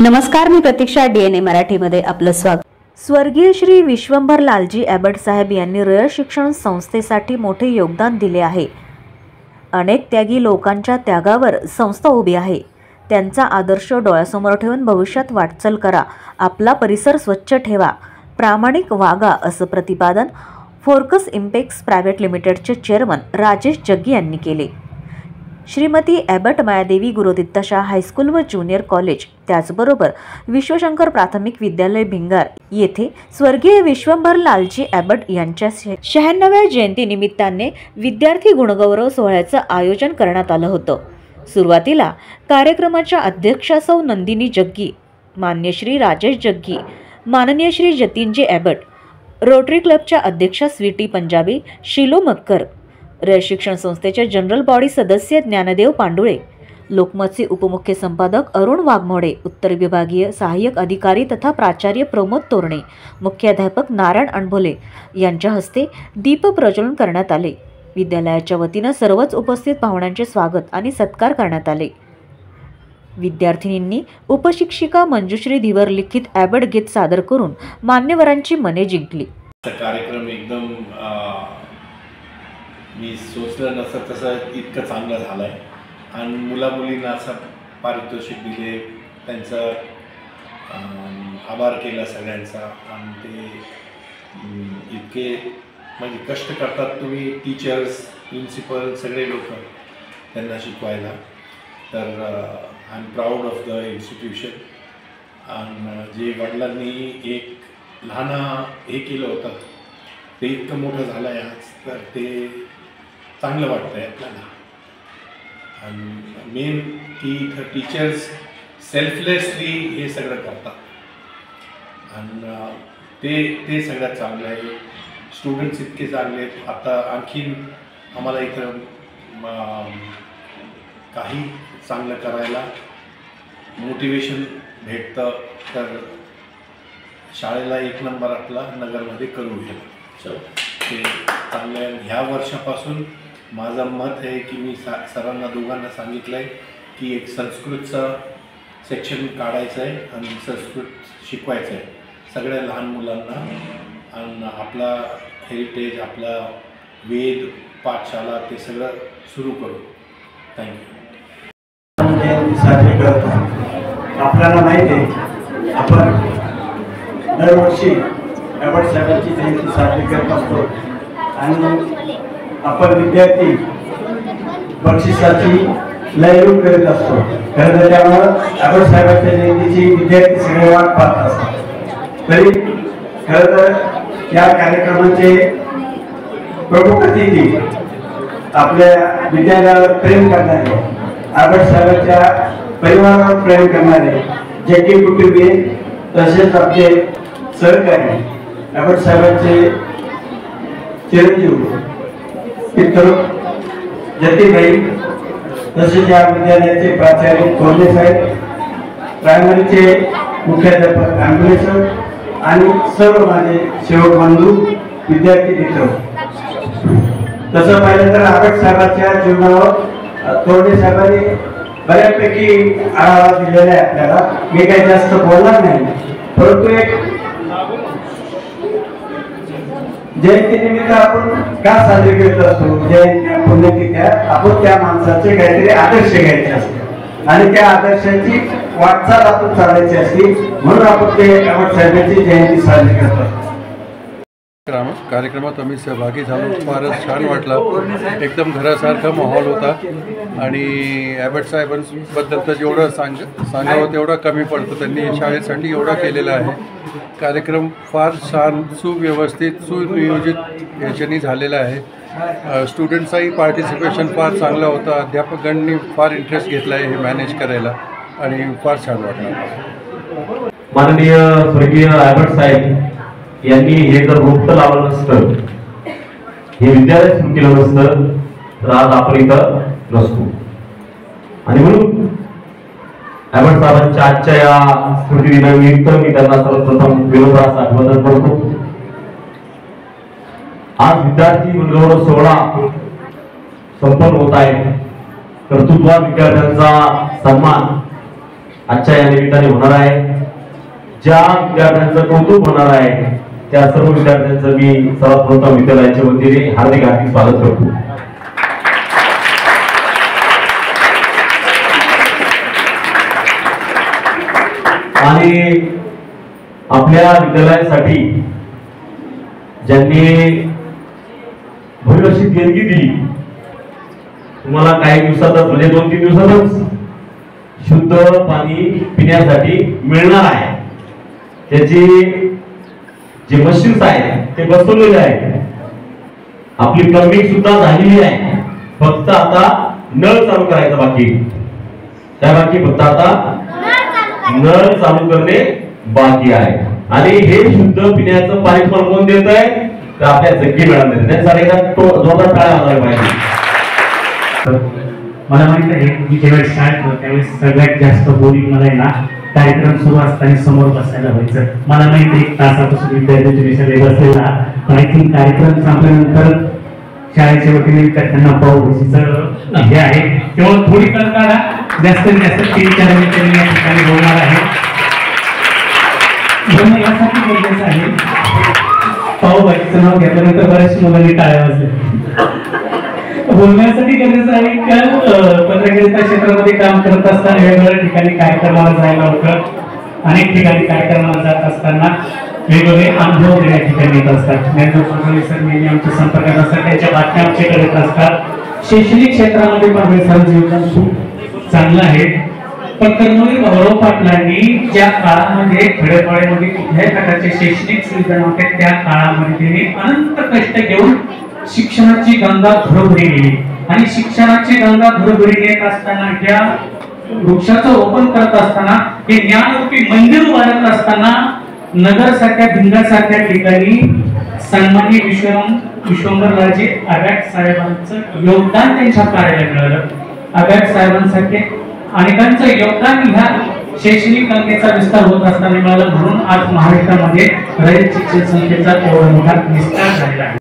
नमस्कार, मी प्रतीक्षा. DNA मराठीमध्ये आपलं स्वागत. स्वर्गीय श्री विश्वंभर लालजी ॲबट साहेब यांनी रयत शिक्षण संस्थेसाठी मोठे योगदान दिले आहे. अनेक त्यागी लोकांच्या त्यागावर संस्था उभी आहे. त्यांचा आदर्श डोळ्यासमोर ठेवून भविष्यात वाटचाल करा, आपला परिसर स्वच्छ ठेवा, प्रामाणिक वागा, असं प्रतिपादन फोर्कस इम्पेक्स प्रायव्हेट लिमिटेडचे चेअरमन राजेश जग्गी यांनी केले. श्रीमती ॲबट मायादेवी गुरुदित्ताशाह हायस्कूल व ज्युनियर कॉलेज, त्याचबरोबर विश्वशंकर प्राथमिक विद्यालय भिंगार येथे स्वर्गीय विश्वंभर लालजी ॲबट यांच्या 96व्या जयंतीनिमित्ताने विद्यार्थी गुणगौरव सोहळ्याचं आयोजन करण्यात आलं होतं. सुरुवातीला कार्यक्रमाच्या अध्यक्षा सौ नंदिनी जग्गी, मान्य श्री राजेश जग्गी, माननीय श्री जतीनजी ॲबट, रोटरी क्लबच्या अध्यक्षा स्वीटी पंजाबी, शिलो मक्कर, रयत शिक्षण संस्थेचे जनरल बॉडी सदस्य ज्ञानदेव पांडुळे, लोकमतचे उपमुख्य संपादक अरुण वाघमोडे, उत्तर विभागीय सहाय्यक अधिकारी तथा प्राचार्य प्रमोद तोरणे, मुख्याध्यापक नारायण अणभोले यांच्या हस्ते दीप प्रज्वलन करण्यात आले. विद्यालयाच्या वतीनं सर्वच उपस्थित पाहुण्यांचे स्वागत आणि सत्कार करण्यात आले. विद्यार्थिनींनी उपशिक्षिका मंजुश्री धीवर लिखित ॲबट गीत सादर करून मान्यवरांची मने जिंकली. कार्यक्रम एकदम मी सोचलं नसतं तसं इतकं चांगलं झालं आहे आणि मुलामुलींना असं पारितोषिक दिले, त्यांचं आभार केला सगळ्यांचा. आणि ते इतके म्हणजे कष्ट करतात तुम्ही, टीचर्स, प्रिन्सिपल, सगळे लोक त्यांना शिकवायला. तर I am proud of the institution. आणि जे वडिलांनी एक लहान हे केलं होतं ते इतकं मोठं झालं आहे आज, तर ते चांगलं वाटतं आहे आपल्याला. आणि मेन की इथं टीचर्स सेल्फलेसली हे सगळं करतात आणि ते सगळ्यात चांगलं आहे. स्टुडंट्स इतके चांगले आहेत. आता आणखीन आम्हाला इथं काही चांगलं करायला मोटिवेशन भेटतं, तर शाळेला एक नंबर आपला नगरमध्ये करू गेला ते चांगलं आहे. ह्या वर्षापासून माझं मत आहे की मी सरांना दोघांना सांगितलं आहे की एक संस्कृतचं सेक्शन काढायचं आहे आणि संस्कृत शिकवायचं आहे सगळ्या लहान मुलांना. आणि आपला हेरिटेज, आपला वेद, पाठशाला ते सगळं सुरू करू. थँक्यू. साजरी करतो. आपल्याला माहिती आहे आपण दरवर्षी ॲबट साहेबांची जयंती साजरी करत असतो आणि आपण विद्यार्थी बक्षिसाची लयरूप करीत असतो. खरं तर त्यामुळं ॲबट साहेबांच्या जयंतीची विद्यार्थी सगळे वाट पाहत असतात. तरी खरं तर या कार्यक्रमाचे प्रमुख अतिथी आपल्या विद्यालयावर प्रेम करणारे, ॲबट साहेबांच्या परिवारावर प्रेम करणारे जग्गी कुटुंबीय, तसेच आपले सहकारी ॲबट साहेबांचे चिरंजीव मित्र जतीनभाई, तसेच या विद्यालयाचे प्राचार्य तोरणे साहेब, प्रायमरीचे मुख्याध्यापक आंबोले सर आणि सर्व माझे सेवक बंधू, विद्यार्थी मित्र. तसं पाहिलं तर ॲबट साहेबांच्या जीवनावर तोरणे साहेबांनी बऱ्यापैकी आढावा दिलेला आहे आपल्याला. मी काही जास्त बोलणार नाही, परंतु एक जयंतीनिमित्त आपण का साजरी करत असतो, जयंती पुण्यतिथ्या, आपण त्या माणसाचे काहीतरी आदर्श घ्यायचे असते आणि त्या आदर्शाची वाटचाल आपण चालायची असते, म्हणून आपण ते ॲबट साहेबांची जयंती साजरी करतो. कार्यक्रमात आम्ही सहभागी झालो. फारच छान वाटलं. एकदम घरासारखा माहोल होता आणि ॲबट साहेबांबद्दल तर जेवढं सांगावं तेवढं कमी पडतं. त्यांनी शाळेसाठी एवढा केलेला आहे. कार्यक्रम फार छान, सुव्यवस्थित, सुनियोजित याच्यानी झालेला आहे. स्टुडंट्सचाही पार्टिसिपेशन फार चांगला होता. अध्यापकांनी फार इंटरेस्ट घेतला आहे हे मॅनेज करायला आणि फार छान वाटलं. माननीय स्वर्गीय ॲबट साहेब यांनी हे जर रोपटं लावलं नसतं, हे विद्यालय सुरू केलं नसतं, तर आज आपण इथं नसतो. आणि म्हणून ॲबट साहेबांच्या आजच्या या स्मृती दिनानिमित्त मी त्यांना सर्वप्रथम विनोदास अभिवादन करतो. आज विद्यार्थी गुणगौरव सोहळा संपन्न होत आहे. कर्तृत्ववान विद्यार्थ्यांचा सन्मान आजच्या या निमित्ताने होणार आहे. ज्या विद्यार्थ्यांचं कौतुक होणार आहे त्या सर्व विद्यार्थ्यांचं मी सर्वात प्रथम विद्यालयाच्या वतीने हार्दिक स्वागत करतो. आणि आपल्या विद्यालयासाठी ज्यांनी भव्य अशी देणगी दिली, तुम्हाला काही दिवसातच म्हणजे 2-3 दिवसातच शुद्ध पाणी पिण्यासाठी मिळणार आहे. त्याची जे मशीन्स आहेत ते बसवलेले आहेत. आपली प्लंबिंग सुद्धा झालेली आहे. फक्त आता नळ चालू करायचा बाकी. त्या बाकी फक्त आता नळ चालू करणे बाकी आहे. आणि हे शुद्ध पिण्याचं पाणी तुम्हाला कोण देत आहे? तर आपल्या जग्गी मॅडम देत. त्यांचा एकदा जोरदार टाळ्या वाजवायला पाहिजे. मला माहित आहे की ज्यावेळेस शाळेत होतो त्यावेळेस सगळ्यात जास्त बोरिंग मला आहे ना कार्यक्रम सुरू असताना समोर बसायला व्हायचं. मला माहिती आहे 1 तासापासून विद्यार्थी विषय बसलेला, पण आय थिंक कार्यक्रम संपल्यानंतर शाळेच्या वतीने विद्यार्थ्यांना पावभाजीचं हे आहे तेव्हा थोडी कळ काढा. जास्तीत जास्त 3-4 मिनिटांनी या ठिकाणी बोलणार आहे. यासाठी गरजेचं आहे पावभाजीचं नाव घेतल्यानंतर बऱ्याच मुलांनी टाळ्या वाजल्या. बोलण्यासाठी गरजेचं आहे का पत्रकारिता क्षेत्रामध्ये काम करत असताना वेगवेगळ्या ठिकाणी कार्यक्रमाला जायला होतं. अनेक ठिकाणी कार्यक्रमाला जात असताना वेगवेगळे अनुभव देण्या ठिकाणी येत असतात. ज्ञानोबा सर नेहमी आमच्या संपर्कात असतात, त्यांच्या बातम्या आमच्याकडे येत असतात. शैक्षणिक क्षेत्रामध्ये पण सरांचं योगदान खूप चांगलं आहे. पण कर्मवीर भाऊराव पाटलांनी ज्या काळामध्ये खेडेपाड्यामध्ये कुठल्याही प्रकारच्या शैक्षणिक सुविधा नव्हत्या त्या काळामध्ये त्यांनी अनंत कष्ट घेऊन शिक्षणाची गंगा घरोघरी गेली. आणि शिक्षणाची गंगा घरोघरी येत असताना त्या वृक्षाचं रोपण करत असताना हे ज्ञानरूपी मंदिर उभारत असताना नगर सारख्या भिंगासारख्या ठिकाणी सन्माननीय विश्वंभरराजे आगाट साहेबांचं योगदान त्यांच्या कार्याला मिळालं. आगाट साहेबांसारखे अनेकांचं योगदान ह्या शैक्षणिक गंगेचा विस्तार होत असताना मिळालं. म्हणून आज महाराष्ट्रामध्ये रयत शिक्षण संस्थेचा एवढा मोठा विस्तार झालेला आहे.